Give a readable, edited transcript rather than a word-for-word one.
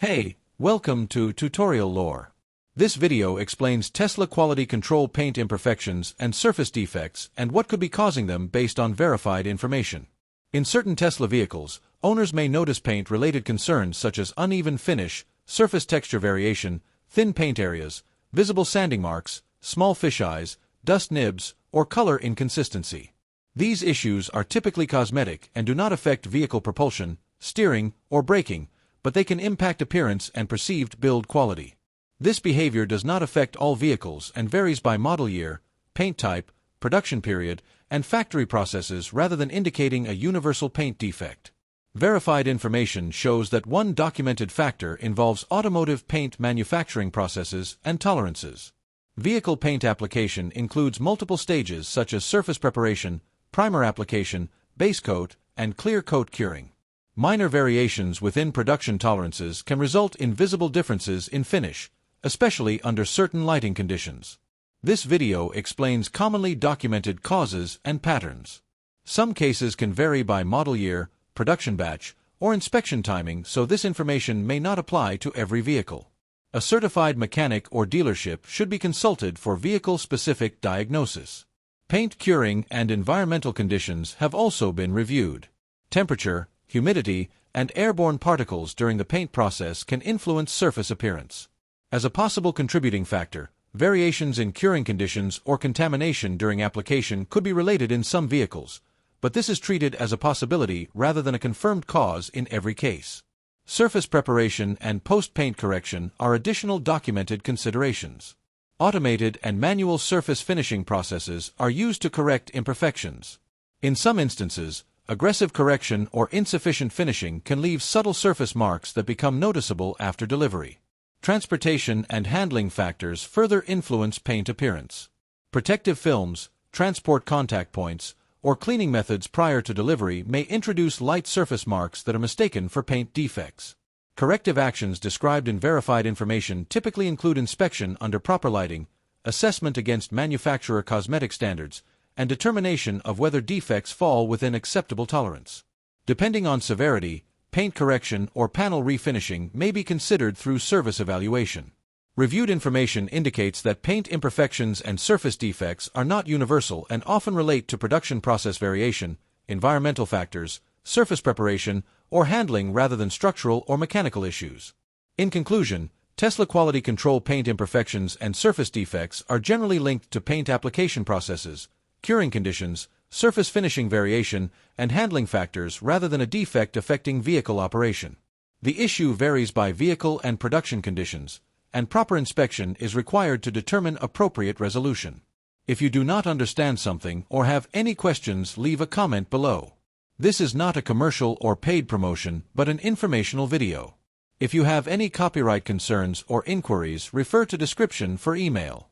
Hey, welcome to Tutorial Lore. This video explains Tesla quality control paint imperfections and surface defects and what could be causing them based on verified information. In certain Tesla vehicles, owners may notice paint-related concerns such as uneven finish, surface texture variation, thin paint areas, visible sanding marks, small fisheyes, dust nibs, or color inconsistency. These issues are typically cosmetic and do not affect vehicle propulsion, steering, or braking, but they can impact appearance and perceived build quality. This behavior does not affect all vehicles and varies by model year, paint type, production period, and factory processes rather than indicating a universal paint defect. Verified information shows that one documented factor involves automotive paint manufacturing processes and tolerances. Vehicle paint application includes multiple stages such as surface preparation, primer application, base coat, and clear coat curing. Minor variations within production tolerances can result in visible differences in finish, especially under certain lighting conditions. This video explains commonly documented causes and patterns. Some cases can vary by model year, production batch, or inspection timing, so this information may not apply to every vehicle. A certified mechanic or dealership should be consulted for vehicle-specific diagnosis. Paint curing and environmental conditions have also been reviewed. Temperature, humidity, and airborne particles during the paint process can influence surface appearance. As a possible contributing factor, variations in curing conditions or contamination during application could be related in some vehicles, but this is treated as a possibility rather than a confirmed cause in every case. Surface preparation and post-paint correction are additional documented considerations. Automated and manual surface finishing processes are used to correct imperfections. In some instances, aggressive correction or insufficient finishing can leave subtle surface marks that become noticeable after delivery. Transportation and handling factors further influence paint appearance. Protective films, transport contact points, or cleaning methods prior to delivery may introduce light surface marks that are mistaken for paint defects. Corrective actions described in verified information typically include inspection under proper lighting, assessment against manufacturer cosmetic standards, and determination of whether defects fall within acceptable tolerance. Depending on severity, paint correction or panel refinishing may be considered through service evaluation. Reviewed information indicates that paint imperfections and surface defects are not universal and often relate to production process variation, environmental factors, surface preparation, or handling rather than structural or mechanical issues. In conclusion, Tesla quality control paint imperfections and surface defects are generally linked to paint application processes, curing conditions, surface finishing variation, and handling factors rather than a defect affecting vehicle operation. The issue varies by vehicle and production conditions, and proper inspection is required to determine appropriate resolution. If you do not understand something or have any questions, leave a comment below. This is not a commercial or paid promotion, but an informational video. If you have any copyright concerns or inquiries, refer to description for email.